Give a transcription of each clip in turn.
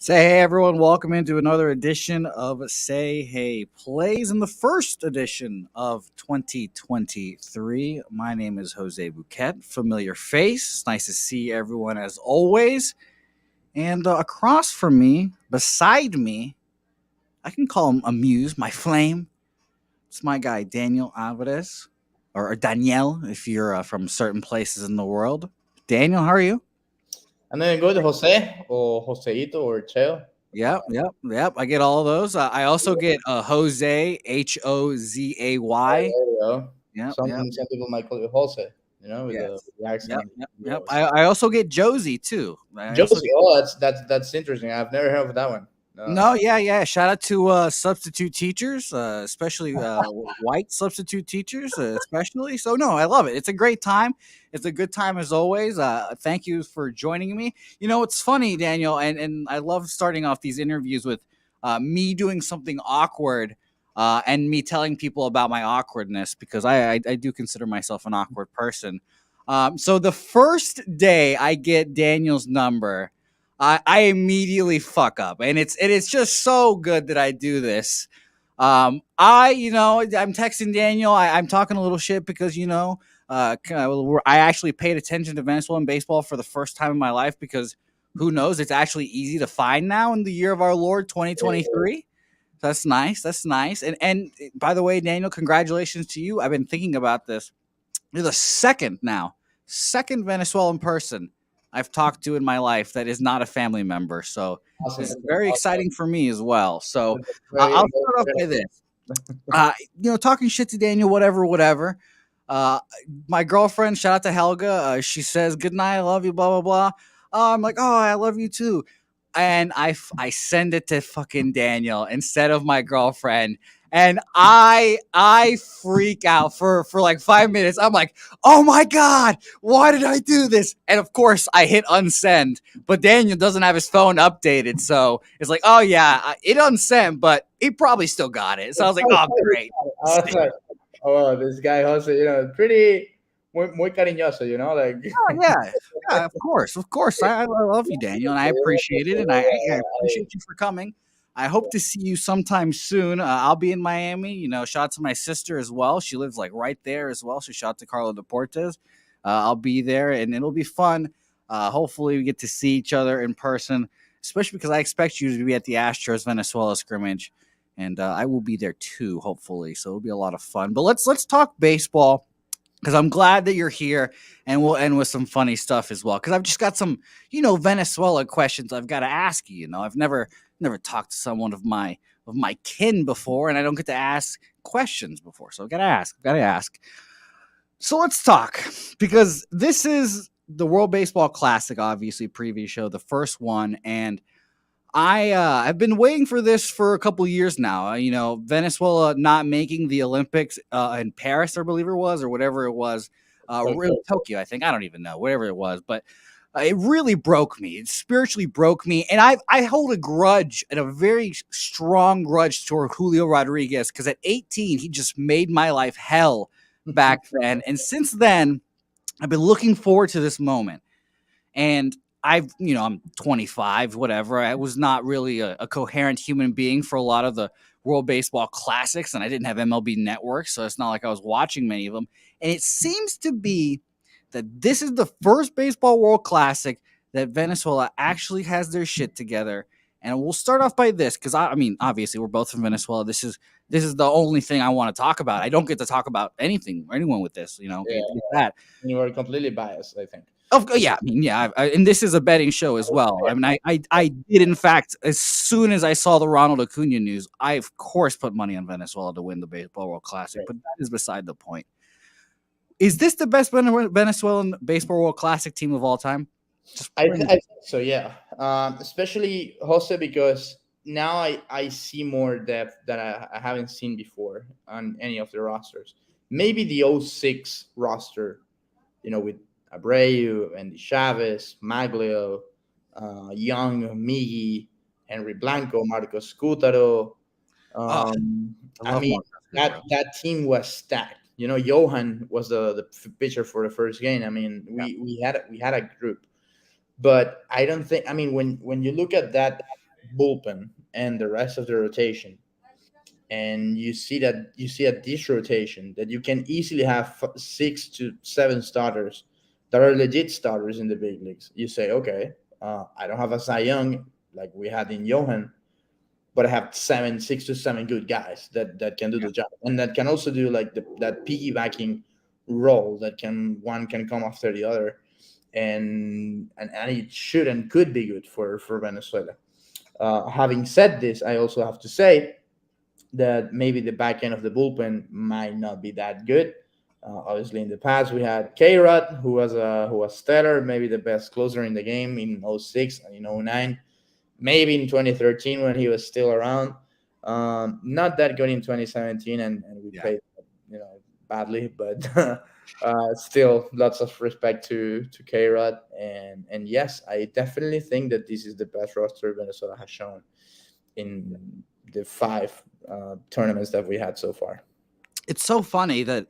Say hey everyone, welcome into another edition of Say Hey Plays in the first edition of 2023. My name is Jose Bouquett, familiar face. It's nice to see everyone as always. And across from me, beside me, I can call him a muse, my flame. It's my guy Daniel Alvarez, or Danielle if you're from certain places in the world. Daniel, how are you? And then go to Jose or Joseito or Cheo. Yep. I get all of those. I also get Jose, Hozay. There you go. Yep, Some yep, people might call it Jose, with yes, the accent. yep. I also get Josie too. Josie. Oh, that's interesting. I've never heard of that one. No, yeah. Shout out to substitute teachers, especially white substitute teachers, especially. So no, I love it. It's a great time. It's a good time as always. Thank you for joining me. You know, it's funny, Daniel, and I love starting off these interviews with me doing something awkward and me telling people about my awkwardness because I do consider myself an awkward person. So the first day I get Daniel's number, I immediately fuck up, and it's just so good that I do this. I'm texting Daniel. I'm talking a little shit because I actually paid attention to Venezuelan baseball for the first time in my life because who knows? It's actually easy to find now in the year of our Lord 2023. That's nice. That's nice. And by the way, Daniel, congratulations to you. I've been thinking about this. You're the second Venezuelan person I've talked to in my life that is not a family member. So Awesome. this is very exciting for me as well. So Very I'll start off by this. Talking shit to Daniel, whatever. My girlfriend, shout out to Helga. She says, "Good night, I love you," blah, blah, blah. I'm like, "Oh, I love you too." And I send it to fucking Daniel instead of my girlfriend. And I freak out for like 5 minutes. I'm like, oh my God, why did I do this? And of course I hit unsend, but Daniel doesn't have his phone updated. So it's like, oh yeah, it unsent, but he probably still got it. So I was like, oh great. I was like, oh, this guy Jose, pretty muy cariñoso, like. Oh, yeah, of course. I love you, Daniel, and I appreciate it, and I appreciate you for coming. I hope to see you sometime soon. I'll be in Miami. Shout out to my sister as well. She lives like right there as well. So shout out to Carla Deportes. I'll be there, and it'll be fun. Hopefully, we get to see each other in person, especially because I expect you to be at the Astros Venezuela scrimmage, and I will be there too. Hopefully, so it'll be a lot of fun. But let's talk baseball because I'm glad that you're here, and we'll end with some funny stuff as well. Because I've just got some, Venezuela questions I've got to ask you. I've never talked to someone of my kin before, and I don't get to ask questions before, so I gotta ask. So let's talk, because this is the World Baseball Classic, obviously previous show, the first one, and I've been waiting for this for a couple years now. Venezuela not making the Olympics in Paris, I believe it was, or whatever it was, Tokyo, I think. I don't even know, whatever it was, but it really broke me. It spiritually broke me. And I hold a grudge, and a very strong grudge toward Julio Rodriguez, because at 18, he just made my life hell back then. And since then, I've been looking forward to this moment. And I'm 25, whatever. I was not really a coherent human being for a lot of the World Baseball Classics, and I didn't have MLB Network, so it's not like I was watching many of them. And it seems to be that this is the first Baseball World Classic that Venezuela actually has their shit together. And we'll start off by this, because obviously we're both from Venezuela. This is the only thing I want to talk about. I don't get to talk about anything or anyone with this, that. You are completely biased, I think. And this is a betting show as well. I did, in fact, as soon as I saw the Ronald Acuna news, I of course put money on Venezuela to win the Baseball World Classic, but that is beside the point. Is this the best Venezuelan Baseball World Classic team of all time? I think so, yeah. Especially Jose, because now I see more depth that I haven't seen before on any of the rosters. maybe the '06 roster, with Abreu and Chavez, Maglio, Young, Miggy, Henry Blanco, Marcos Scutaro. Oh, I I love mean, Mark that Escudero. that team was stacked. Johan was the pitcher for the first game. I mean, Yeah, we had a group, but I don't think. I mean, when you look at that bullpen and the rest of the rotation, and you see at this rotation that you can easily have 6 to 7 starters that are legit starters in the big leagues. You say, okay, I don't have a Cy Young like we had in Johan, but I have 6 to 7 good guys that can do yeah, the job, and that can also do like that piggybacking role that one can come after the other, and it should and could be good for Venezuela. Having said this, I also have to say that maybe the back end of the bullpen might not be that good. Obviously, in the past we had K-Rod, who was stellar, maybe the best closer in the game in '06 and in '09, maybe in 2013 when he was still around. Not that good in 2017, and we yeah. played, badly, but still lots of respect to K-Rod, and yes, I definitely think that this is the best roster Venezuela has shown in the 5 tournaments that we had so far. It's so funny that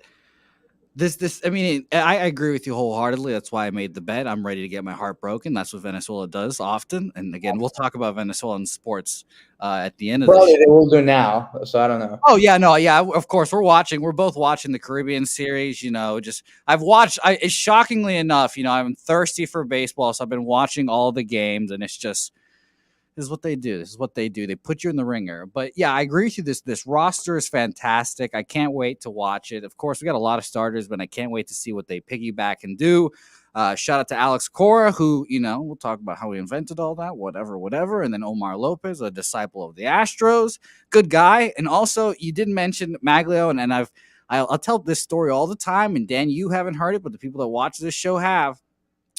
this. I mean, I agree with you wholeheartedly. That's why I made the bet. I'm ready to get my heart broken. That's what Venezuela does often. And again, we'll talk about Venezuelan sports at the end of this Probably show. they will do now, so I don't know. Oh yeah, no, yeah. Of course, we're watching. We're both watching the Caribbean series. Just I've watched. It's shockingly enough. I'm thirsty for baseball, so I've been watching all the games, and it's just this is what they do. This is what they do. They put you in the ringer. But yeah, I agree with you. This roster is fantastic. I can't wait to watch it. Of course, we got a lot of starters, but I can't wait to see what they piggyback and do. Shout out to Alex Cora, who we'll talk about how he invented all that, whatever, whatever. And then Omar Lopez, a disciple of the Astros, good guy. And also, you did mention Maglio, and I'll tell this story all the time. And Dan, you haven't heard it, but the people that watch this show have.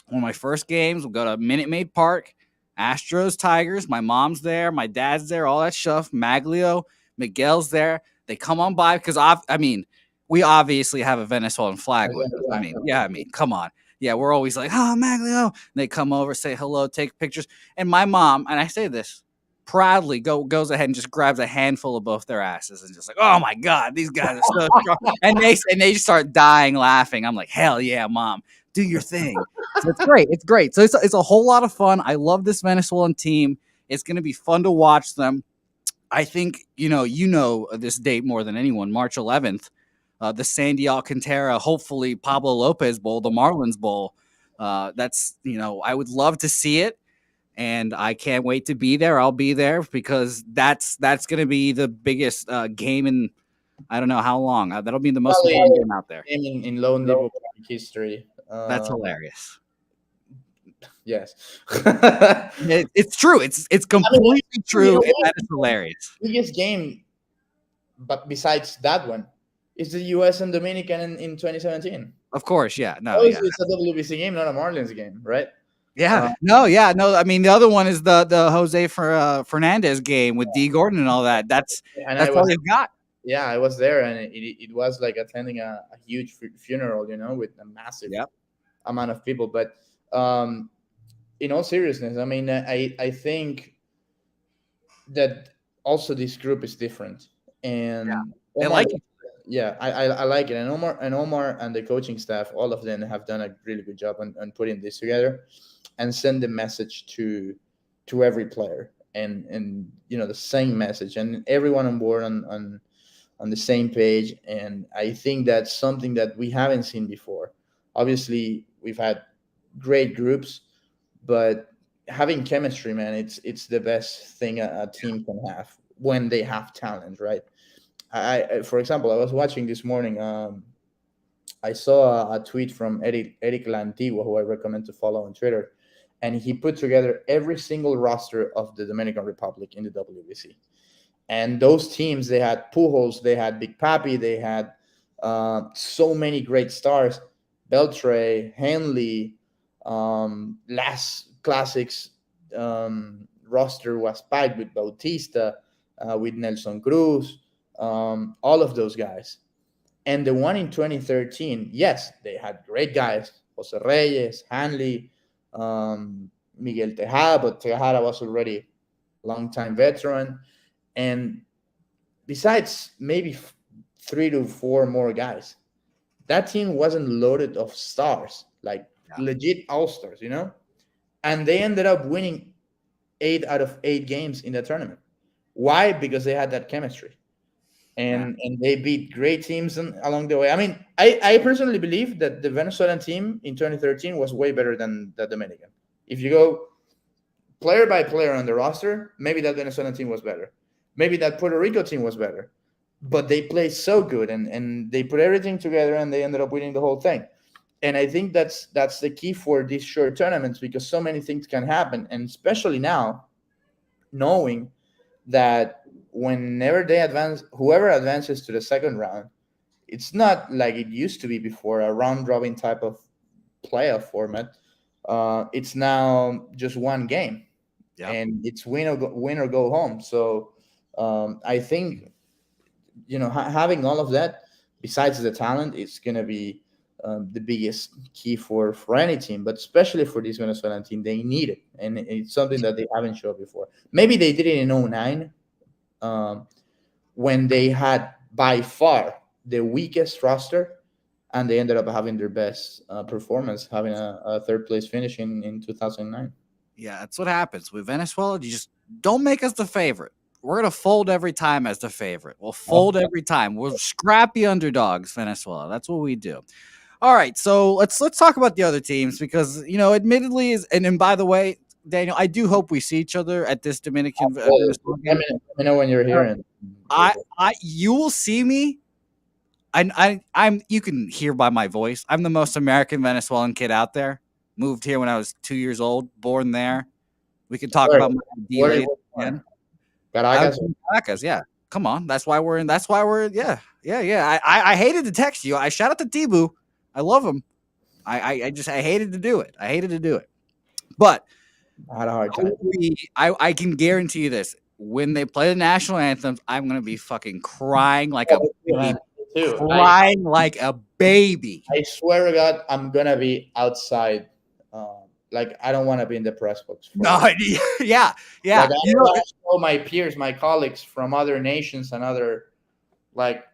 One of my first games, we'll go to Minute Maid Park, Astros, Tigers. My mom's there, my dad's there, all that stuff. Maglio, Miguel's there. They come on by because I mean, we obviously have a Venezuelan flag with us. I mean, yeah, I mean, come on. Yeah, we're always like, oh, Maglio. And they come over, say hello, take pictures. And my mom, and I say this proudly, goes ahead and just grabs a handful of both their asses and just like, oh my God, these guys are so strong. And they start dying laughing. I'm like, hell yeah, mom, do your thing. So it's great. It's great. So it's a whole lot of fun. I love this Venezuelan team. It's going to be fun to watch them. I think this date more than anyone. March 11th, the Sandy Alcantara, hopefully Pablo Lopez Bowl, the Marlins Bowl. That's I would love to see it, and I can't wait to be there. I'll be there because that's going to be the biggest game in I don't know how long. That'll be the most Probably important game out there. in Lone Depot Park history. That's hilarious. Yes. It's true. It's I mean, completely true, and that is hilarious. biggest game, but besides that one, is the U.S. and Dominican in 2017. Of course, yeah, no, yeah, Obviously, it's a WBC game, not a Marlins game, right? yeah, Uh, no, yeah, no. I mean, the other one is the Jose Fernandez game with D Gordon and all that. That's and I that's all was, you've got. yeah, I was there, and it was like attending a huge funeral, with a massive Yep. amount of people. But in all seriousness, I mean, I think that also this group is different, Yeah, and they Omar, like it. yeah, I like it, and Omar and the coaching staff, all of them have done a really good job on putting this together and send the message to every player, and the same message, and everyone on board on the same page. And I think that's something that we haven't seen before. Obviously, we've had great groups, but having chemistry, man, it's the best thing a team can have when they have talent, right? For example, I was watching this morning. I saw a tweet from Eric Lantigua, who I recommend to follow on Twitter, and he put together every single roster of the Dominican Republic in the WBC. And those teams, they had Pujols, they had Big Papi, they had so many great stars: Beltre, Henley. Last classics roster was packed with Bautista, with Nelson Cruz, all of those guys. And the one in 2013, yes, they had great guys: Jose Reyes, Hanley, Miguel Tejada, but Tejada was already a long-time veteran. And besides maybe 3 to 4 more guys, that team wasn't loaded of stars, like Yeah. legit all-stars, And they ended up winning 8 out of 8 games in the tournament. Why? Because they had that chemistry. Yeah. And they beat great teams along the way. I mean, I personally believe that the Venezuelan team in 2013 was way better than the Dominican. If you go player by player on the roster, maybe that Venezuelan team was better. Maybe that Puerto Rico team was better. But they played so good, and they put everything together, and they ended up winning the whole thing. And I think that's the key for these short tournaments, because so many things can happen, and especially now, knowing that whenever they advance, whoever advances to the second round, it's not like it used to be before, a round robin type of playoff format. It's now just one game, Yeah. and it's win or go home. So I think having all of that, besides the talent, it's gonna be the biggest key for any team, but especially for this Venezuelan team. They need it, and it's something that they haven't showed before. Maybe they did it in 09, when they had by far the weakest roster, and they ended up having their best performance, having a third place finish in 2009. Yeah, that's what happens with Venezuela. You just don't make us the favorite. We're gonna fold every time as the favorite. We'll fold every time. We're scrappy underdogs, Venezuela. That's what we do. All right, so let's talk about the other teams, because admittedly, and by the way, Daniel, I do hope we see each other at this Dominican Venezuela Let game. me know when you're here. And You will see me. I'm. You can hear by my voice. I'm the most American Venezuelan kid out there. Moved here when I was 2 years old. Born there. We can talk about my ID where later. born? I Caracas. was in Caracas, yeah. Come on, that's why we're in. That's why we're yeah. I hated to text you. I shout out to Tibu. I love him. I hated to do it. But I had a hard time. I can guarantee you this. When they play the national anthems, I'm gonna be fucking crying like a baby. Too. Crying like a baby. I swear to God, I'm gonna be outside. Like, I don't want to be in the press box. No, yeah. Like, I want to show my peers, my colleagues from other nations and other, like,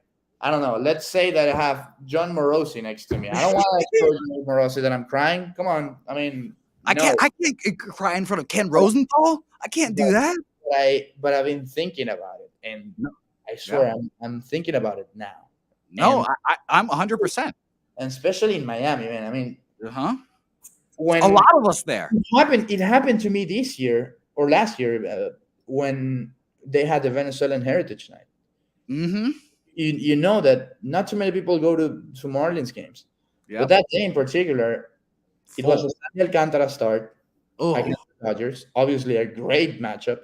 I don't know. Let's say that I have John Morosi next to me. I don't want to show John Morosi that I'm crying. Come on. I mean, I can't cry in front of Ken Rosenthal. I can't do that. But I've been thinking about it, and I swear I'm thinking about it now. No, I'm 100%. And especially in Miami, man. I mean, when a lot of us there. It happened to me this year or last year when they had the Venezuelan Heritage Night. Mm-hmm. You know that not too many people go to Marlins games. Yep. But that day in particular, it was a Sandy Alcantara start against the Dodgers. Obviously, a great matchup.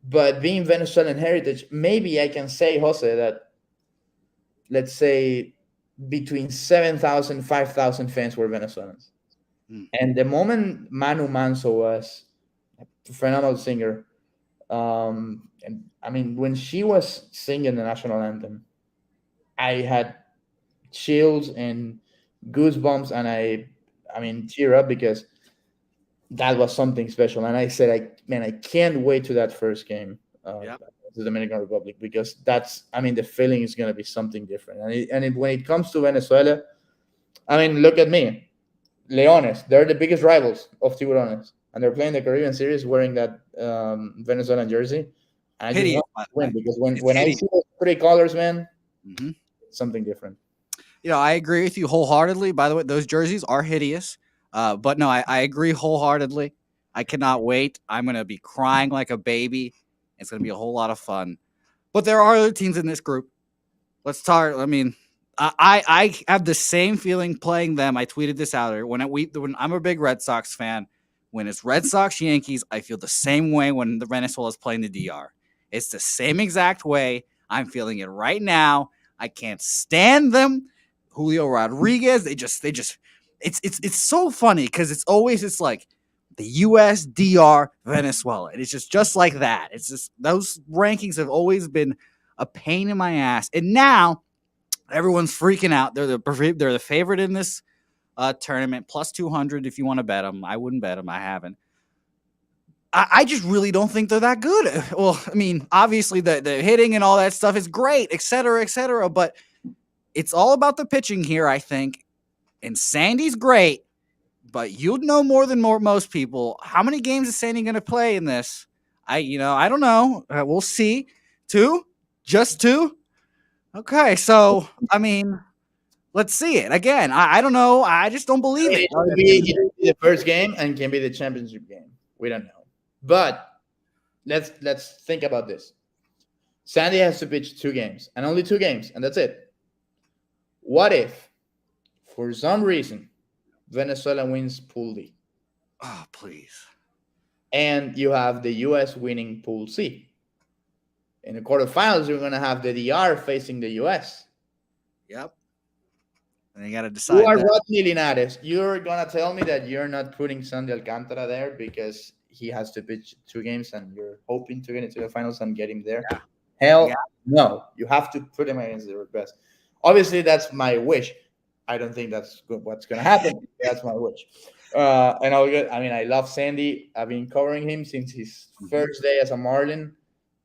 But being Venezuelan heritage, maybe I can say, Jose, that let's say between 7,000 and 5,000 fans were Venezuelans. And the moment Manu Manso was a phenomenal singer, and I mean, when she was singing the national anthem, I had chills and goosebumps, and I mean, tear up, because that was something special. And I said, I can't wait to that first game, the Dominican Republic, because the feeling is going to be something different. And when it comes to Venezuela, I mean, look at me. Leones, they're the biggest rivals of Tiburones, and they're playing the Caribbean Series wearing that Venezuelan jersey. And I just want to win, because when I see those three colors, man, it's something different. I agree with you wholeheartedly. By the way, those jerseys are hideous. But no, I agree wholeheartedly. I cannot wait. I'm going to be crying like a baby. It's going to be a whole lot of fun. But there are other teams in this group. Let's start. I mean, I have the same feeling playing them. I tweeted this out there. When I'm a big Red Sox fan, when it's Red Sox Yankees, I feel the same way when the Venezuela is playing the DR. It's the same exact way. I'm feeling it right now. I can't stand them. Julio Rodriguez, they just it's so funny, because it's like the US, DR, Venezuela. And it's just like that. It's just those rankings have always been a pain in my ass. And now Everyone's freaking out. They're the favorite in this tournament, plus 200 if you want to bet them. I wouldn't bet them. I haven't. I just really don't think they're that good. Well, I mean, obviously the hitting and all that stuff is great, et cetera, but it's all about the pitching here, I think. And Sandy's great, but you'd know more than most people. How many games is Sandy going to play in this? I don't know. We'll see. 2? Just 2? Okay, so I mean, let's see it again. I don't know. I just don't believe it. It can be the first game and can be the championship game. We don't know, but let's think about this. Sandy has to pitch 2 games and only 2 games, and that's it. What if, for some reason, Venezuela wins Pool D? Oh, please. And you have the U.S. winning Pool C. In the quarterfinals, you're going to have the DR facing the U.S. Yep. And you got to decide. You are Rodney Linares. You're going to tell me that you're not putting Sandy Alcantara there because he has to pitch 2 games and you're hoping to get into the finals and get him there? Yeah. Hell no. You have to put him against the best. Obviously, that's my wish. I don't think that's what's going to happen. That's my wish. And I love Sandy. I've been covering him since his first day as a Marlin,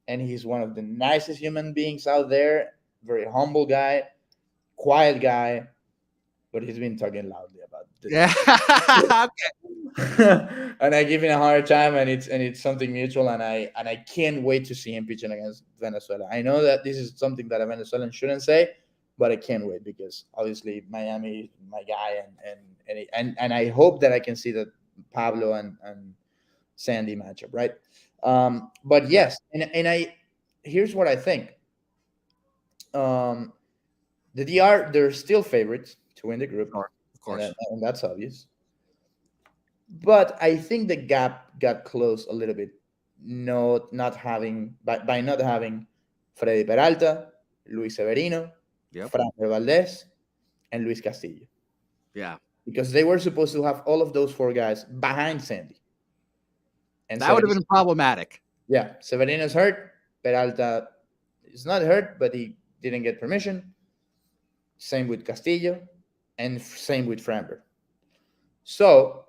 and he's one of the nicest human beings out there. Very humble guy, quiet guy, but he's been talking loudly about this. Yeah. Okay. And I give him a hard time, and it's something mutual, and I can't wait to see him pitching against Venezuela. I know that this is something that a Venezuelan shouldn't say, but I can't wait because obviously Miami is my guy, and I hope that I can see that Pablo and Sandy matchup, right? But yes, and here's what I think. The DR, they're still favorites to win the group, of course, and that's obvious. But I think the gap got close a little bit, not having Freddy Peralta, Luis Severino, Fran Valdez, and Luis Castillo. Yeah. Because they were supposed to have all of those 4 guys behind Sandy. And that would have been problematic. Yeah. Severino's hurt. Peralta is not hurt, but he didn't get permission. Same with Castillo. And same with Framber. So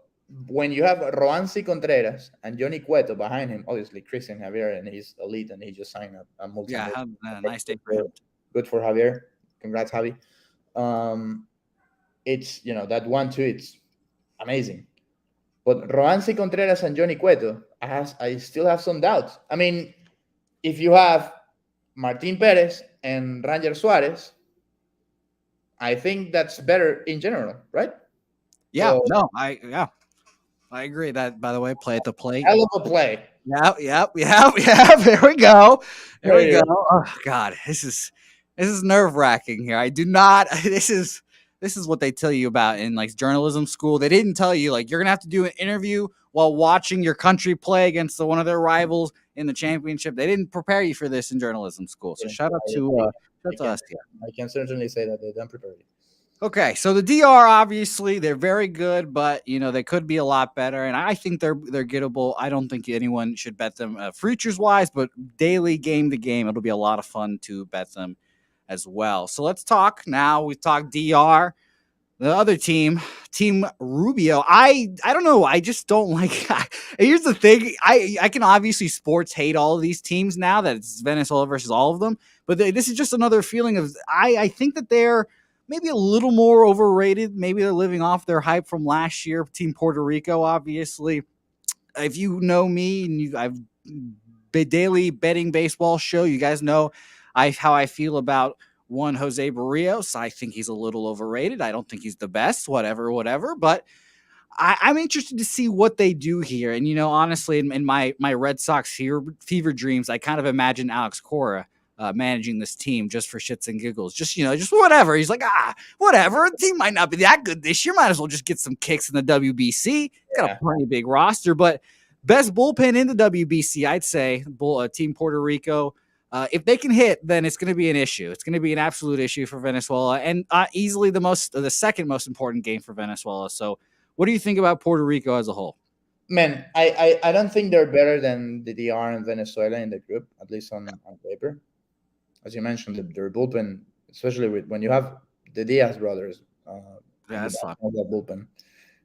when you have Roansi Contreras and Johnny Cueto behind him, obviously Christian Javier, and he's elite, and he just signed a multi. Yeah, nice day for him. Good for Javier. Congrats, Javi. It's, that 1-2, it's amazing. But Roansi Contreras and Johnny Cueto, I still have some doubts. I mean, if you have Martin Perez and Ranger Suarez, I think that's better in general, right? Yeah, I agree. That, by the way, play at the plate. Hell of a play. Yep. There we go. There we go. Oh God, this is nerve-wracking here. I do not. This is what they tell you about in like journalism school. They didn't tell you like you're gonna have to do an interview while watching your country play against one of their rivals in the championship. They didn't prepare you for this in journalism school. So shout out to us. Yeah. I can certainly say that they don't prepare you. Okay, so the DR, obviously they're very good, but they could be a lot better, and I think they're gettable. I don't think anyone should bet them futures wise, but daily, game to game, it'll be a lot of fun to bet them as well. So let's talk now. We've talked DR, the other team, Team Rubio. I don't know. I just don't like. Here's the thing. I can obviously sports hate all of these teams now that it's Venezuela versus all of them, but this is just another feeling of I think that they're maybe a little more overrated. Maybe they're living off their hype from last year. Team Puerto Rico, obviously. If you know me and I've daily betting baseball show, you guys know how I feel about one Jose Barrios. I think he's a little overrated. I don't think he's the best, whatever. But I'm interested to see what they do here. And, honestly, in my Red Sox fever dreams, I kind of imagine Alex Cora managing this team just for shits and giggles. Just whatever. He's like, whatever. The team might not be that good this year. Might as well just get some kicks in the WBC. Got a pretty big roster, but best bullpen in the WBC, I'd say, Team Puerto Rico. If they can hit, then it's going to be an issue. It's going to be an absolute issue for Venezuela, and easily the second most important game for Venezuela. So what do you think about Puerto Rico as a whole? Man, I don't think they're better than the DR and Venezuela in the group, at least on paper. As you mentioned, their bullpen especially with when you have the Diaz brothers Yeah, in the that's back fun. of that bullpen.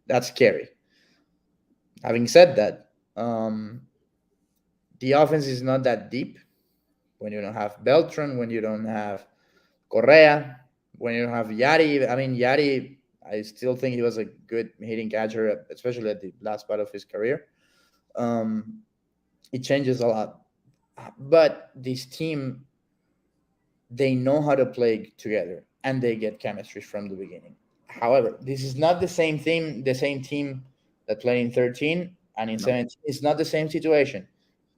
That's scary. Having said that, the offense is not that deep when you don't have Beltran, when you don't have Correa, when you don't have Yari. I mean, Yari, I still think he was a good hitting catcher, especially at the last part of his career. Um, it changes a lot. But this team, they know how to play together and they get chemistry from the beginning. However, this is not the same team that played in 13 and in Nope. 17. It's not the same situation.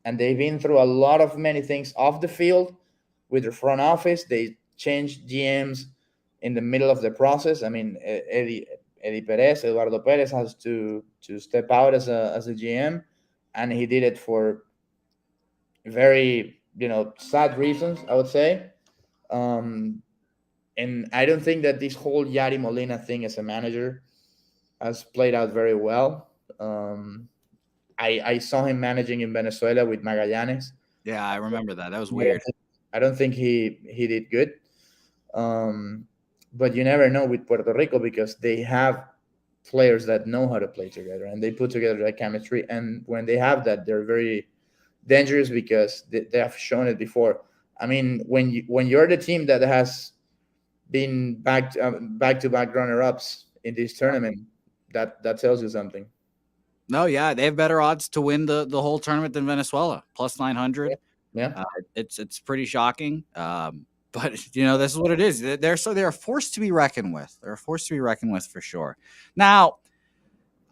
And they've been through a lot of many things off the field with the front office. They changed GMs in the middle of the process. I mean, Eddie Perez, Eduardo Perez has to step out as a GM, and he did it for very sad reasons, I would say. Um, and I don't think that this whole Yari Molina thing as a manager has played out very well. I saw him managing in Venezuela with Magallanes. Yeah, I remember that. That was I don't weird. think, I don't think he did good. Um, but you never know with Puerto Rico because they have players that know how to play together and they put together that chemistry. And when they have that, they're very dangerous because they have shown it before. I mean, when you're the team that has been back to back runner ups in this tournament, that tells you something. No, yeah, they have better odds to win the whole tournament than Venezuela, plus 900. Yeah. It's pretty shocking. But this is what it is. They're a force to be reckoned with. They're a force to be reckoned with for sure. Now,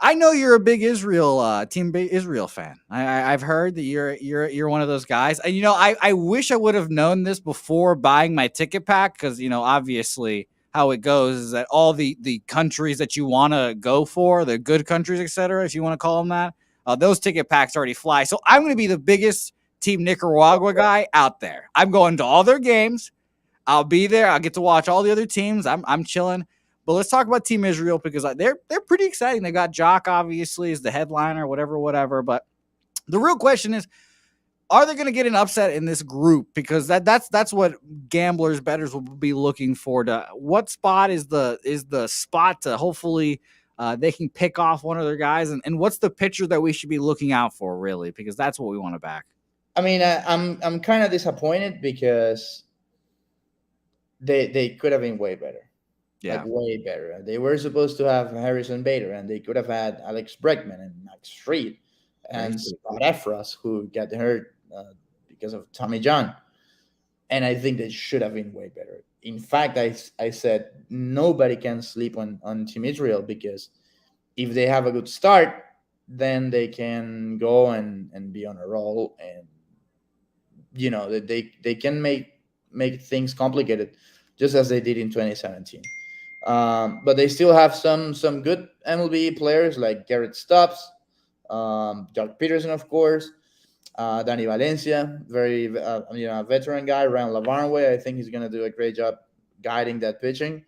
I know you're a big Israel team Israel fan. I've heard that you're one of those guys. And I wish I would have known this before buying my ticket pack because obviously how it goes is that all the countries that you want to go for, the good countries, etc., if you want to call them that, those ticket packs already fly. So I'm going to be the biggest Team Nicaragua guy out there. I'm going to all their games. I'll be there. I'll get to watch all the other teams. I'm chilling. But let's talk about Team Israel because they're pretty exciting. They got Jock obviously as the headliner, whatever. But the real question is, are they going to get an upset in this group? Because that's what gamblers, bettors will be looking for. To what spot is the spot to hopefully they can pick off one of their guys, and what's the pitcher that we should be looking out for really? Because that's what we want to back. I mean, I'm kind of disappointed because they could have been way better. Like Yeah, way better. They were supposed to have Harrison Bader, and they could have had Alex Bregman and Max Fried and Scott Efros, who got hurt because of Tommy John. And I think they should have been way better. In fact, I said nobody can sleep on Team Israel because if they have a good start, then they can go and be on a roll, and they can make things complicated, just as they did in 2017. But they still have some good MLB players like Garrett Stubbs, Doug Peterson, of course, Danny Valencia, very veteran guy. Ryan Lavarnway, I think he's gonna do a great job guiding that pitching.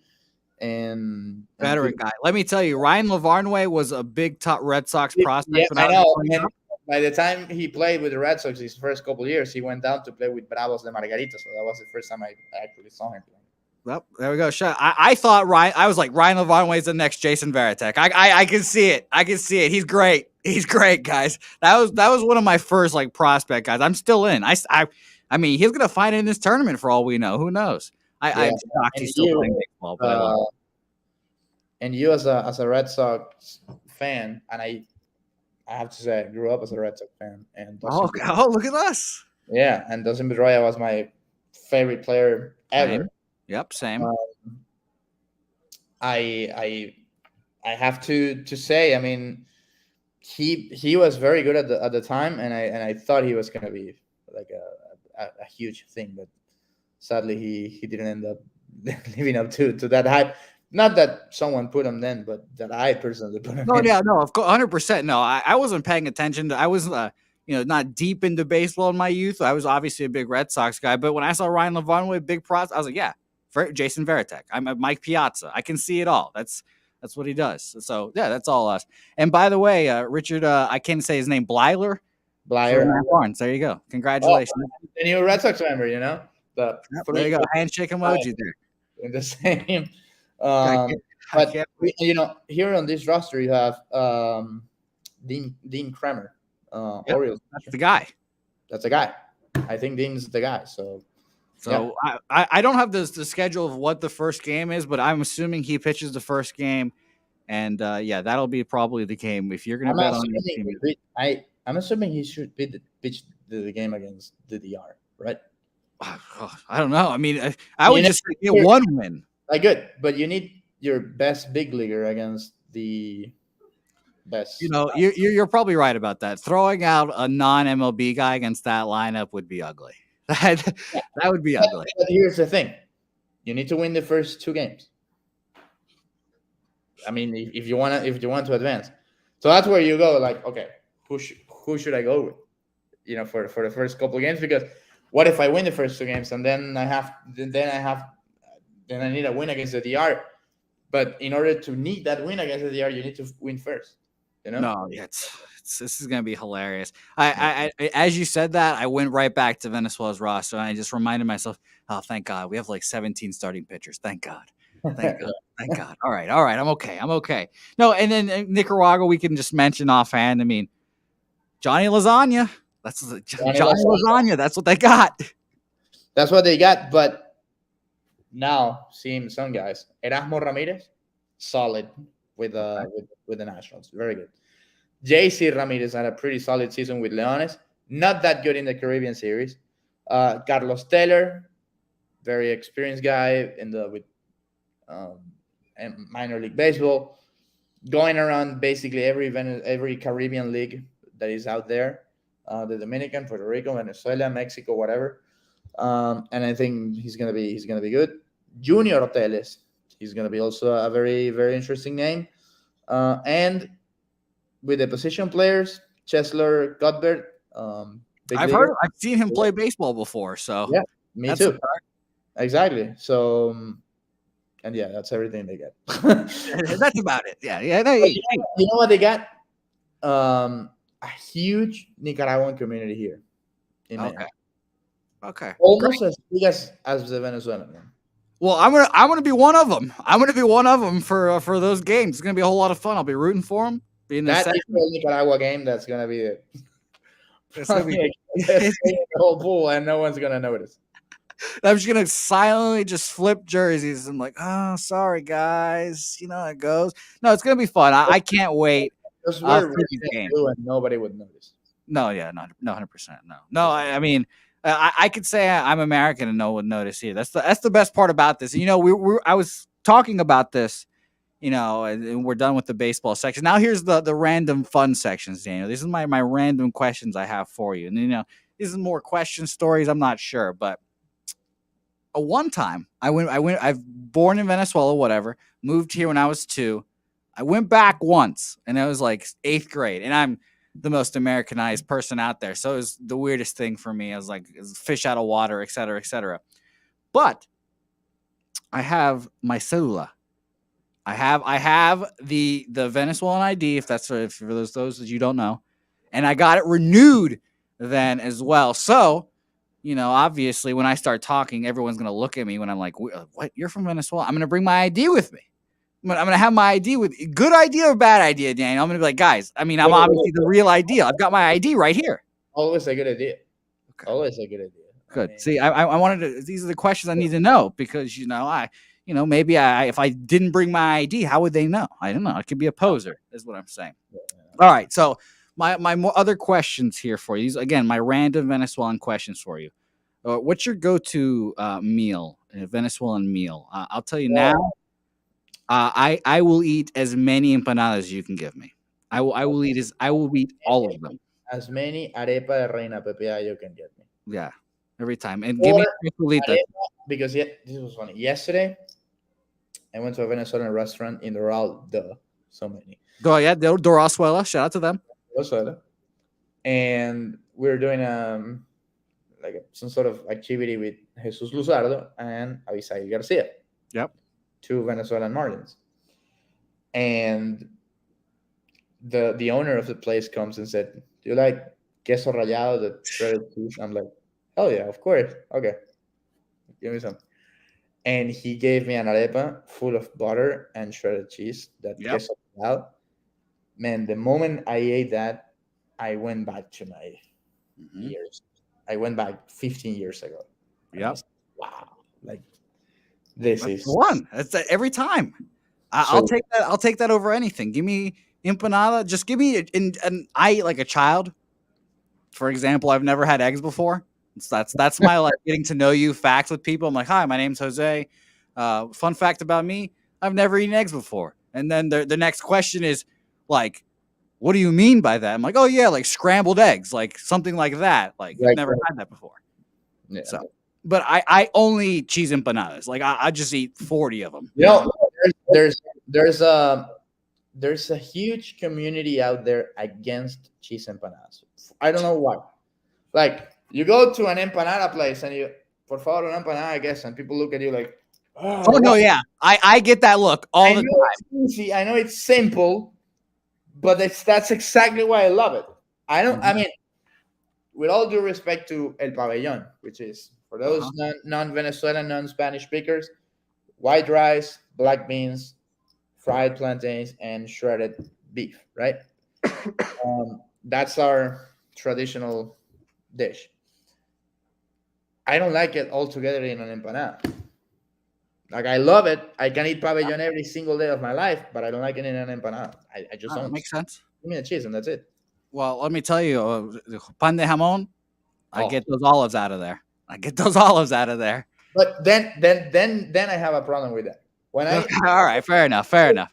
And veteran guy. Let me tell you, Ryan Lavarnway was a big top Red Sox prospect. yeah, When I I was know. growing And up. by the time he played with the Red Sox, his first couple of years, he went down to play with Bravos de Margarita. So that was the first time I actually saw him play. Well, there we go. I thought Ryan. I was like Ryan Lavarnway is the next Jason Varitek. I can see it. I can see it. He's great. He's great, guys. That was one of my first like prospect guys. I'm still in. I mean, he's gonna find it in this tournament for all we know. Who knows? I'm shocked And he's still playing baseball, but I love it. And you as a Red Sox fan, and I have to say I grew up as a Red Sox fan, and Look at us. yeah, and Dustin Pedroia was my favorite player ever. Same. Yep, same. I have to say, I mean, he was very good at the time, and I thought he was gonna be like a huge thing, but sadly he didn't end up living up to that hype. Not that someone put him then, but that I personally put him No, in. yeah, no, of course, 100%. No, I wasn't paying attention. I was, not deep into baseball in my youth. I was obviously a big Red Sox guy, but when I saw Ryan Lavarnway, big pros, I was like, yeah, for Jason Varitek. I'm at Mike Piazza. I can see it all. That's what he does. So yeah, that's all us. And by the way, Richard, I can't say his name, Blyler. Blyer. Barnes. There you go. Congratulations. The new Red Sox member, Yep, there you go. Handshake emoji there. in the same. I Um, can't. I but can't. here on this roster you have Dean Kramer, Yep, Orioles that's pitcher. the guy. That's a guy. I think Dean's the guy. So yeah, So I don't have the schedule of what the first game is, but I'm assuming he pitches the first game, and yeah, that'll be probably the game if you're going to I'm bet on your assuming team. I'm assuming he should pitch the game against the DR, right? I don't know. I mean, I You would know, just say get one win. like good, but you need your best big leaguer against the You best. know, you're probably right about that. Throwing out a non MLB guy against that lineup would be ugly. That would be ugly. But here's the thing: you need to win the first two games. I mean, if you want to advance, so that's where you go. Like, okay, who should I go with? For the first couple of games, because what if I win the first two games and then I need a win against the DR. But in order to need that win against the DR, you need to win first. You know? No, yeah, this is gonna be hilarious. As you said that, I went right back to Venezuela's roster, and I just reminded myself, oh, thank God, we have like 17 starting pitchers. Thank God, thank God, thank God. All right, I'm okay, I'm okay. No, and then Nicaragua, we can just mention offhand. I mean, Johnny Lasagna. That's Johnny Johnny Lasagna. Lasagna. That's what they got. That's what they got. But now seeing some guys, Erasmo Ramirez, solid with the Nationals, very good. JC Ramirez had a pretty solid season with Leones, not that good in the Caribbean Series. Carlos Taylor, very experienced guy with um, minor league baseball, going around basically every Caribbean league that is out there, the Dominican, Puerto Rico, Venezuela, Mexico, whatever. And I think he's gonna be good. Junior Hoteles, he's gonna be also a very very interesting name. And with the position players, Chesler Cuthbert, big leaguer. I've seen him play baseball before, so Yeah, me that's too. Exactly. So, and yeah, that's everything they get. that's about it. Yeah, yeah. You know what they got? A huge Nicaraguan community here in Miami. Okay. Okay. Almost as big as the Venezuelan one. Well, I'm gonna be one of them. I'm gonna be one of them for those games. It's gonna be a whole lot of fun. I'll be rooting for them. Be in the That second. is the Nicaragua game. That's gonna be it. It's gonna be. The whole pool, and no one's gonna notice. I'm just gonna silently just flip jerseys and like, oh, sorry guys. You know how it goes. No, it's gonna be fun. I can't wait Just for we're these games. and nobody would notice. No, yeah, no, 100%. No. I mean, I could say I'm American and no one would notice here. That's the best part about this. You know, I was talking about this. You know, and we're done with the baseball section. Now here's the random fun sections, Daniel. These are my random questions I have for you. And you know, these are more question stories. I'm not sure, but one time I've born in Venezuela, whatever, moved here when I was 2. I went back once and I was like 8th grade, and I'm the most Americanized person out there. So it was the weirdest thing for me. I was like, fish out of water, et cetera, et cetera. But I have my cellula. I have the Venezuelan ID, if that's for those that you don't know, and I got it renewed then as well. So, you know, obviously, when I start talking, everyone's gonna look at me when I'm like, "What? You're from Venezuela?" I'm gonna bring my ID with me. I'm gonna have my ID with good idea or bad idea, Daniel. I'm gonna be like, guys. I mean, I'm obviously the real ID. I've got my ID right here. Always a good idea. Okay. Always a good idea. Good. I mean, see, I wanted to. These are the questions I need to know because maybe if I didn't bring my ID, how would they know? I don't know. I could be a poser, is what I'm saying. Yeah. All right. So my more other questions here for you. These again, my random Venezuelan questions for you. What's your go-to meal, Venezuelan meal? I'll tell you now. I will eat as many empanadas as you can give me. I will eat all of them. As many arepa de reina pepiada you can get me. Yeah, every time. And give me arepa, because this was funny. Yesterday, I went to a Venezuelan restaurant in Doral. So many. Dorasuela. Shout out to them. Venezuela. And we were doing some sort of activity with Jesus Luzardo and Abisail Garcia. Yep. 2 Venezuelan Marlins. And the owner of the place comes and said, "Do you like queso rallado, the shredded cheese?" I'm like, "Oh yeah, of course. Okay, give me some." and he gave me an arepa full of butter and shredded cheese, that Yep. queso out. Man, the moment I ate that, I went back to my Hmm. years. I went back 15 years ago, and I Yep. said, "Wow, like this That's the is one. That's every time. I'll so." take that. I'll take that over anything. Give me empanada. Just give me and I like a child. For example, I've never had eggs before. That's my like getting to know you facts with people. I'm like, hi, my name's Jose. Fun fact about me: I've never eaten eggs before. And then the next question is like, what do you mean by that? I'm like, oh yeah, like scrambled eggs, like something like that. Like I've Like, never had that before. yeah. So, but I only eat cheese empanadas. Like I just eat 40 of them. You know, there's there's a there's a huge community out there against cheese empanadas. I don't know why. Like, you go to an empanada place and you, por favor, una empanada, I guess, and people look at you like, Oh oh, no, what? yeah, I get that look all I the know time. it's easy, I know it's simple, but that's exactly why I love it. I don't. I Mhm. mean, with all due respect to El Pabellon, which is for those Uh-huh. non-Venezuelan, non-Spanish speakers, white rice, black beans, fried plantains, and shredded beef. Right. That's our traditional dish. I don't like it all together in an empanada. Like, I love it. I can eat pabellon every single day of my life, but I don't like it in an empanada. I just That don't. makes sense. Give me the cheese and that's it. Well, let me tell you, pan de jamon. I Oh, get those olives out of there. I get those olives out of there. but then I have a problem with that. When Okay, I all right, fair enough. Fair enough.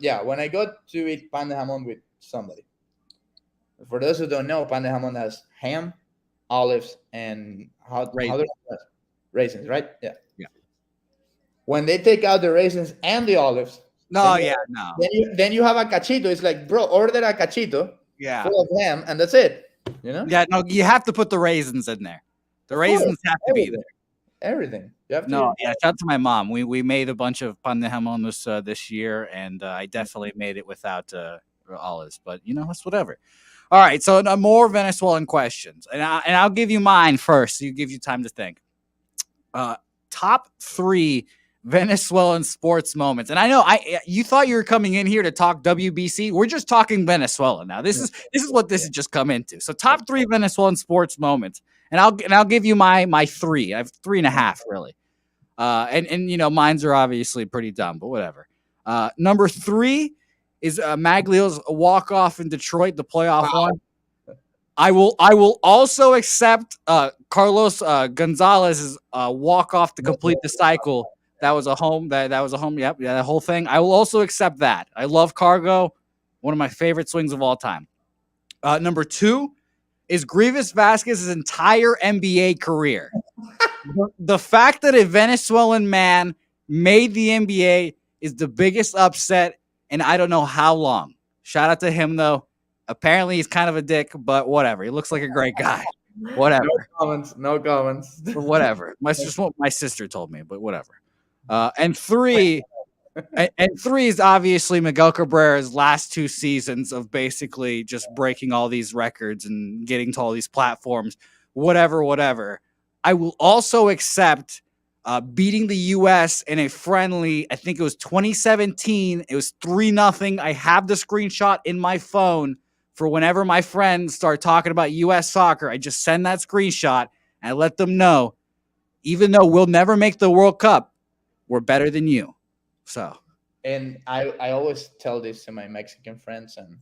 yeah, when I go to eat pan de jamon with somebody. For those who don't know, pan de jamon has ham, olives, and how Raisins. raisins, right? Yeah. Yeah. When they take out the raisins and the olives, then No, you yeah, no, then you have a cachito. It's like, bro, order a cachito yeah, full of ham, and that's it. You know, yeah. No, you have to put the raisins in there. The of course, raisins have to be there. everything, everything. You have No, to. yeah. Shout out to my mom. We made a bunch of pan de jamon this year, and I definitely made it without olives. But you know, it's whatever. All right, so more Venezuelan questions, and I'll give you mine first. So you give you time to think. Uh, top three Venezuelan sports moments, and I know you thought you were coming in here to talk WBC. We're just talking Venezuela now. This is what this has just come into. So top three Venezuelan sports moments, and I'll give you my three. I have three and a half really. And you know, mines are obviously pretty dumb, but whatever. Number three is Maglio's walk off in Detroit, the playoff Wow. one. I will also accept Carlos Gonzalez's walk off to complete the cycle. That was a home. That was a home. Yep, yeah, that whole thing. I will also accept that. I love Cargo, one of my favorite swings of all time. Number two is Grievous Vasquez's entire NBA career. The fact that a Venezuelan man made the NBA is the biggest upset in I don't know how long. Shout out to him though. Apparently he's kind of a dick, but whatever. He looks like a great guy. No Whatever. comments. No comments. Whatever. Just what my sister told me, but whatever. And three and three is obviously Miguel Cabrera's last two seasons of basically just breaking all these records and getting to all these platforms, whatever, whatever. I will also accept beating the U.S. in a friendly. I think it was 2017. It was 3-0. I have the screenshot in my phone for whenever my friends start talking about U.S. soccer. I just send that screenshot and I let them know, even though we'll never make the World Cup, we're better than you. So And I always tell this to my Mexican friends and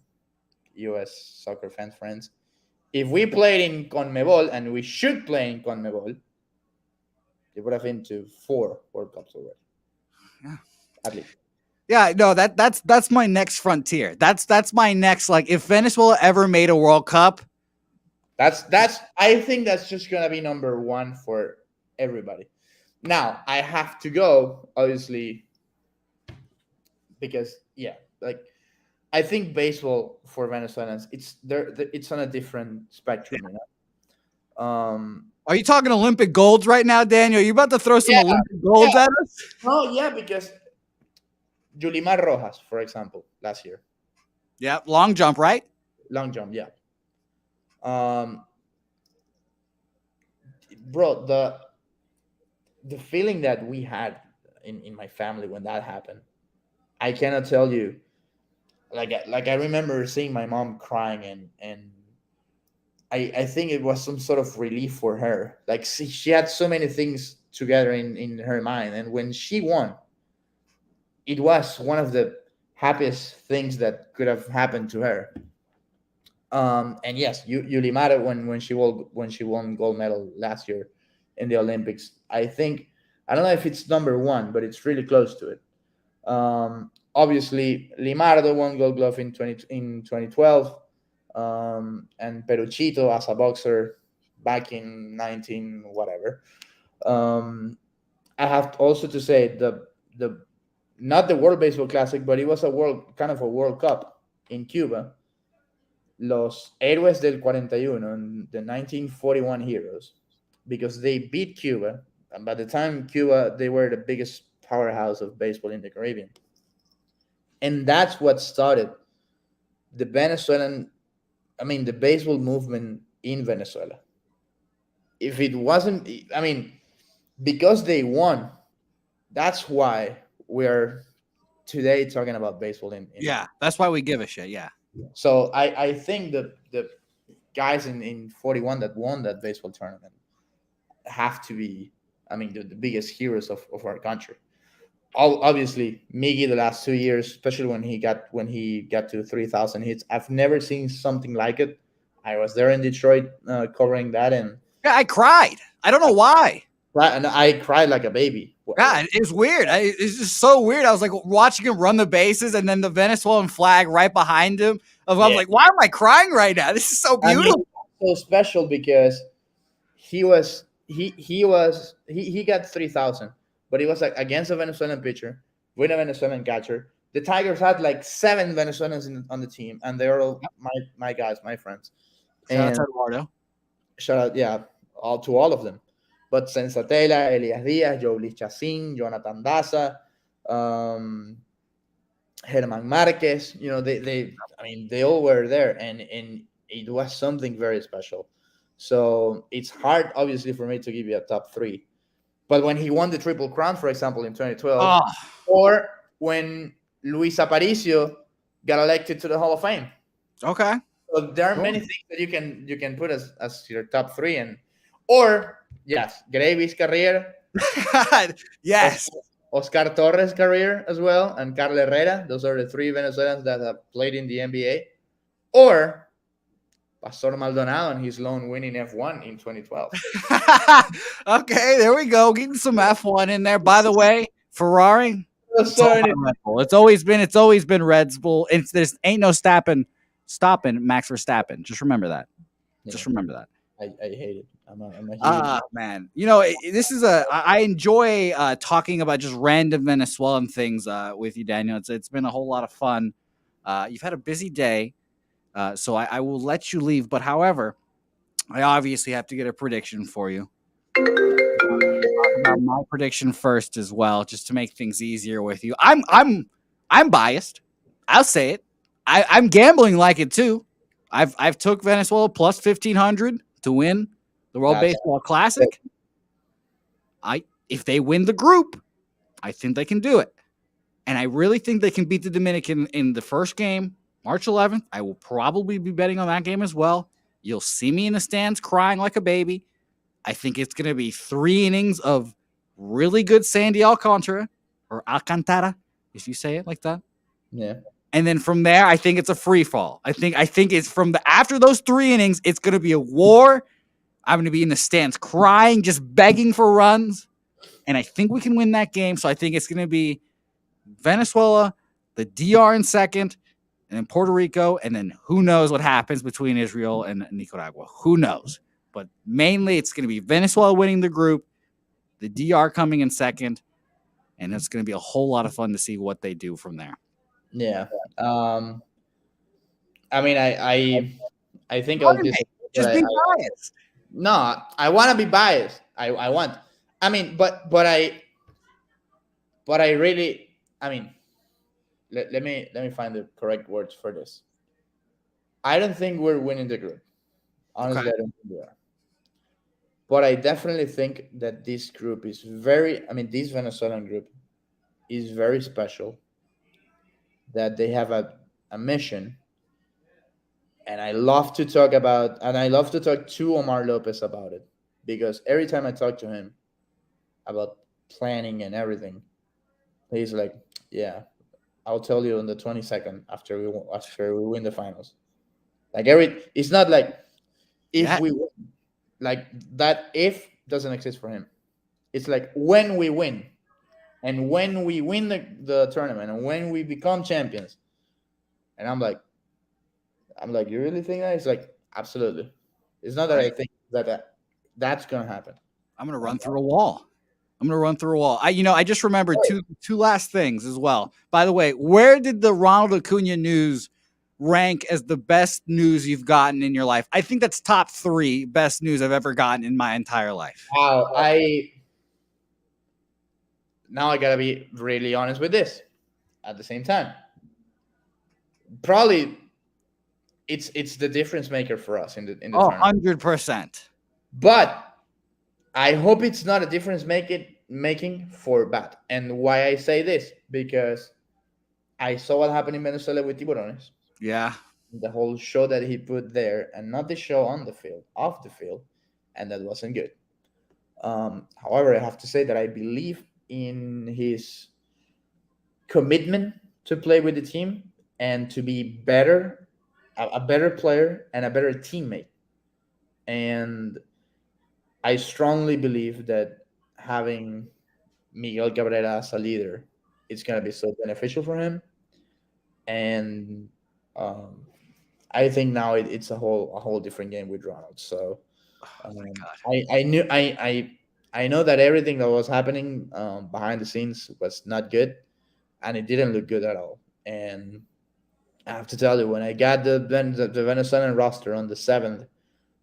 U.S. soccer fan friends. If we played in CONMEBOL, and we should play in CONMEBOL, it would have been to 4 World Cups already. yeah. At least. Yeah, no, that's my next frontier. That's my next like if Venezuela ever made a World Cup. That's I think that's just gonna be number one for everybody. Now I have to go, obviously, because yeah, like I think baseball for Venezuelans, it's on a different spectrum, you know. Are you talking Olympic golds right now, Daniel? Are you about to throw some Yeah, Olympic yeah. golds at us? Oh yeah, because Yulimar Rojas, for example, last year, Yeah, long jump, right? long jump, yeah. Um, bro, the feeling that we had in my family when that happened. I cannot tell you. Like I remember seeing my mom crying, and I think it was some sort of relief for her. Like she had so many things together in her mind, and when she won, it was one of the happiest things that could have happened to her. And yes, Yulimara when she won gold medal last year in the Olympics. I think I don't know if it's number one, but it's really close to it. Obviously, Limardo won Gold Glove in 2012, and Peruchito as a boxer back in 19 whatever. Um, I have also to say the not the World Baseball Classic, but it was a World Cup in Cuba. Los Héroes del 41, the 1941 heroes, because they beat Cuba, and by the time Cuba, they were the biggest powerhouse of baseball in the Caribbean, and that's what started the Venezuelan, the baseball movement in Venezuela. If it wasn't, because they won, that's why we're today talking about baseball in. Yeah, that's why we give a shit. Yeah. So I think that the guys in 41 that won that baseball tournament have to be, the biggest heroes of our country. Obviously, Miggy the last 2 years, especially when he got to 3,000 hits, I've never seen something like it. I was there in Detroit covering that, and Yeah, I cried. I don't know why. I cried like a baby. Yeah, it's weird. It's just so weird. I was like watching him run the bases, and then the Venezuelan flag right behind him. I was like, why am I crying right now? This is so beautiful. So special because he got 3,000, but he was like against a Venezuelan pitcher with a Venezuelan catcher. The Tigers had like 7 Venezuelans on the team, and they were all my guys, my friends. Shout out to Eduardo. Shout out, yeah, all of them. But Sensatela, Elias Diaz, Joe Chacin, Jonathan Daza, Herman Marquez, they all were there, and it was something very special. So it's hard, obviously, for me to give you a top 3. But when he won the Triple Crown, for example, in 2012, or when Luis Aparicio got elected to the Hall of Fame. Okay. So there are many things that you can put as your top 3, or yes, Gravy's career. Yes. Oscar Torres' career as well, and Carl Herrera. Those are the 3 Venezuelans that have played in the NBA. Or Pastor Maldonado and his lone win in F1 in 2012. Okay, there we go. Getting some F1 in there. By the way, Ferrari. It's always been Red Bull. There's ain't no stopping Max Verstappen. Just remember that. Yeah. Just remember that. I hate it. I'm a huge man. This is I enjoy talking about just random Venezuelan things with you, Daniel. It's been a whole lot of fun. You've had a busy day, so I will let you leave. But however, I obviously have to get a prediction for you. About my prediction first as well, just to make things easier with you. I'm biased. I'll say it. I'm gambling like it too. I've took Venezuela plus 1,500 to win the World Baseball Classic. If they win the group, I think they can do it. And I really think they can beat the Dominican in the first game, March 11th. I will probably be betting on that game as well. You'll see me in the stands crying like a baby. I think it's going to be 3 innings of really good Sandy Alcantara, or Alcantara, if you say it like that. Yeah. And then from there, I think it's a free fall. I think it's after those 3 innings, it's going to be a war. I'm going to be in the stands crying, just begging for runs. And I think we can win that game. So I think it's going to be Venezuela, the DR in second, and then Puerto Rico. And then who knows what happens between Israel and Nicaragua. Who knows? But mainly it's going to be Venezuela winning the group, the DR coming in second. And it's going to be a whole lot of fun to see what they do from there. Yeah. I think I'll just be biased. No, I want to be biased. I want. But I really. Let me find the correct words for this. I don't think we're winning the group. Honestly, okay. I don't think we are. But I definitely think that this group is this Venezuelan group is very special, that they have a mission. And I love to talk to Omar Lopez about it, because every time I talk to him about planning and everything, he's like, "Yeah, I'll tell you on the 22nd after we win the finals." Like it's not like if Yeah, we win, like that if doesn't exist for him. It's like when we win, and when we win the tournament, and when we become champions. And I'm like, you really think that? It's like, absolutely. It's not that I right. think that's gonna happen. I'm gonna Um, run through a wall. I'm gonna run through a wall. I just remembered two last things as well. By the way, where did the Ronald Acuna news rank as the best news you've gotten in your life? I think that's top 3 best news I've ever gotten in my entire life. wow, I now I gotta be really honest with this. At the same time, probably it's the difference maker for us in the Oh, tournament. 100%. But I hope it's not a difference making for bad. And why I say this, because I saw what happened in Venezuela with Tiburones, Yeah. the whole show that he put there, and not the show on the field, off the field, and that wasn't good. However, I have to say that I believe in his commitment to play with the team and to be better, a better player and a better teammate. And I strongly believe that having Miguel Cabrera as a leader is going to be so beneficial for him. And um, I think now it's a whole different game with Ronald. So Oh my um, god. I knew I know that everything that was happening behind the scenes was not good, and it didn't look good at all. And I have to tell you, when I got the Venezuelan roster on the 7th,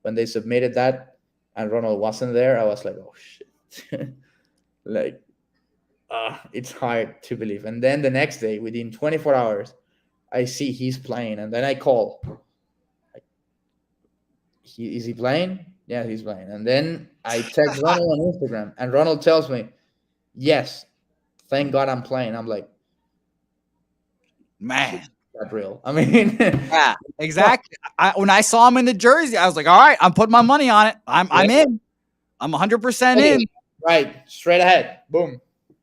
when they submitted that and Ronald wasn't there, I was like, oh shit. Like, it's hard to believe. And then the next day, within 24 hours, I see he's playing, and then I call. Like, is he playing? Yeah, he's playing. And then I text Ronald on Instagram, and Ronald tells me, yes, thank God I'm playing. I'm like, Man. that real. I mean, Yeah, exactly. When I saw him in the jersey, I was like, "All right, I'm putting my money on it. I'm yeah, in. I'm 100% in." right, straight ahead. Boom.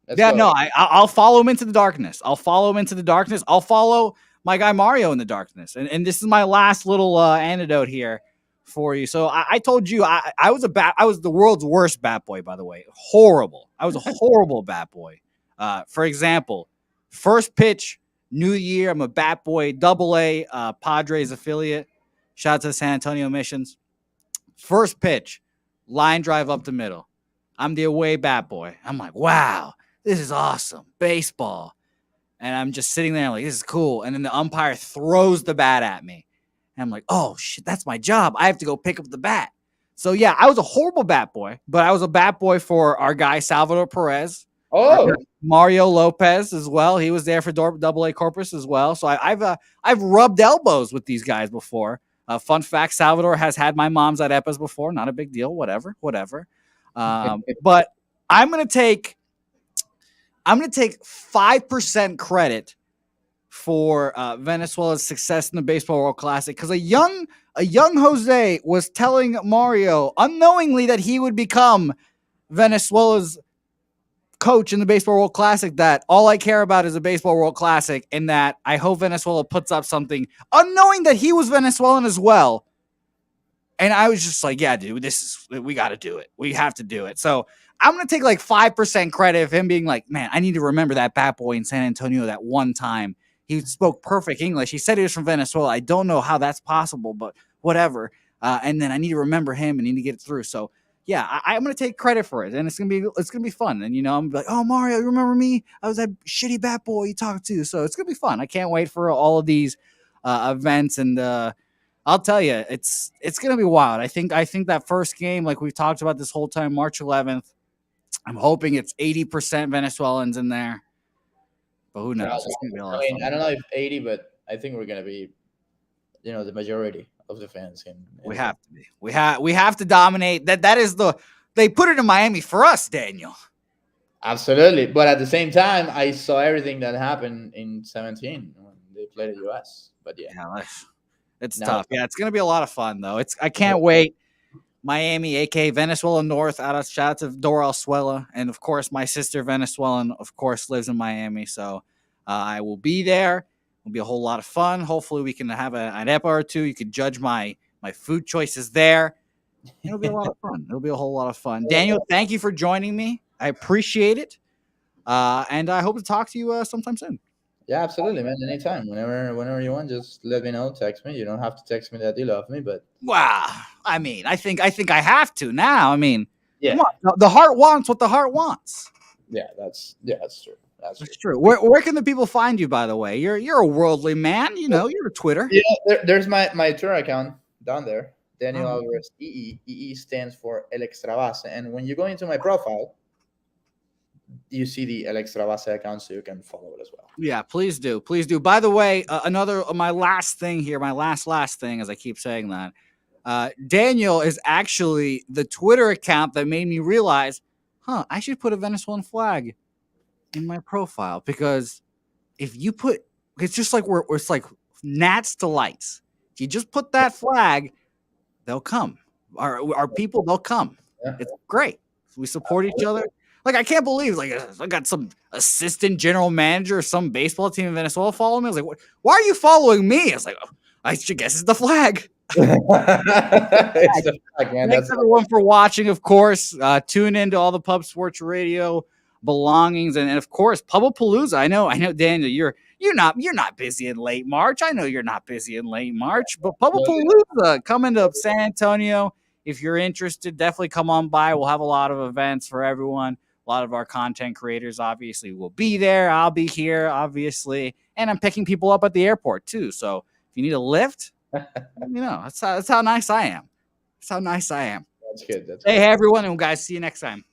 Let's Yeah, go. no, I'll follow him into the darkness. I'll follow him into the darkness. I'll follow my guy Mario in the darkness. And this is my last little antidote here for you. So I told you I was I was the world's worst bat boy, by the way. Horrible. I was a horrible bat boy. For example, first pitch, New Year. I'm a bat boy, double A, Padres affiliate. Shout out to the San Antonio Missions. First pitch, line drive up the middle. I'm the away bat boy. I'm like, wow, this is awesome. Baseball. And I'm just sitting there like, this is cool. And then the umpire throws the bat at me. And I'm like, oh shit, that's my job. I have to go pick up the bat. So yeah, I was a horrible bat boy, but I was a bat boy for our guy Salvador Perez, our guy Oh, Mario Lopez as well. He was there for double A Corpus as well. So I've rubbed elbows with these guys before. Fun fact: Salvador has had my mom's at Epas before. Not a big deal. Whatever. But I'm gonna take 5% credit for Venezuela's success in the Baseball World Classic because a young Jose was telling Mario unknowingly that he would become Venezuela's coach in the Baseball World Classic, that all I care about is a Baseball World Classic, and that I hope Venezuela puts up something, unknowing that he was Venezuelan as well. And I was just like, yeah, dude, we got to do it. We have to do it. So I'm going to take like 5% credit of him being like, man, I need to remember that bat boy in San Antonio that one time. He spoke perfect English. He said he was from Venezuela. I don't know how that's possible, but whatever. And then I need to remember him and need to get it through. So yeah, I'm gonna take credit for it, and it's gonna be fun. And I'm gonna be like, oh Mario, you remember me? I was that shitty bat boy you talked to. So it's gonna be fun. I can't wait for all of these events, and I'll tell you, it's gonna be wild. I think that first game, like we've talked about this whole time, March 11th. I'm hoping it's 80% Venezuelans in there, but who knows? It's gonna be a lot I of mean, fun. I don't know if 80, but I think we're gonna be, the majority of the fans We in. have to be. We have to dominate. They put it in Miami for us, Daniel. Absolutely. But at the same time, I saw everything that happened in 17 when they played the US. But yeah, Yeah, it's now tough. Yeah, it's gonna be a lot of fun though. I yeah. can't wait. Miami, aka Venezuela North. Shout out to Doralsuela, and of course my sister Venezuelan, of course, lives in Miami. So I will be there. It'll be a whole lot of fun. Hopefully, we can have an epa or two. You can judge my food choices there. It'll be a lot of fun. It'll be a whole lot of fun. Daniel, thank you for joining me. I appreciate it, and I hope to talk to you sometime soon. Yeah, absolutely, man. Anytime, whenever you want, just let me know. Text me. You don't have to text me that you love me, but Wow. I mean, I think I have to now. I mean, come yeah, on. The heart wants what the heart wants. that's true. That's true. That's true. Where can the people find you? By the way, you're a worldly man. You know, you're a Twitter. Yeah, there's my Twitter account down there. Daniel Oh, Alvarez EE. EE stands for El ExtraBase. And when you go into my profile, you see the El ExtraBase account, so you can follow it as well. yeah, please do, please do. By the way, another my last thing here, my last thing, as I keep saying that, Daniel is actually the Twitter account that made me realize, I should put a Venezuelan flag in my profile because if you put, it's just like it's like gnats to lights. If you just put that flag, they'll come. Our people, they'll come. Yeah. It's great. We support each other. Like I can't believe, like I got some assistant general manager of some baseball team in Venezuela following me. I was like, why are you following me? I was like, oh, I should guess it's the flag. It's the fact, man. Thanks everyone for watching. Of course, tune into all the Pub Sports Radio belongings, and of course, Pubapalooza. I know, Daniel, you're not busy in late March. I know you're not busy in late March, but Pubapalooza coming to San Antonio. If you're interested, definitely come on by. We'll have a lot of events for everyone. A lot of our content creators obviously will be there. I'll be here, obviously, and I'm picking people up at the airport too. So if you need a lift, let me know. That's how nice I am. That's how nice I am. That's good. That's Hey, good. everyone, and guys, see you next time.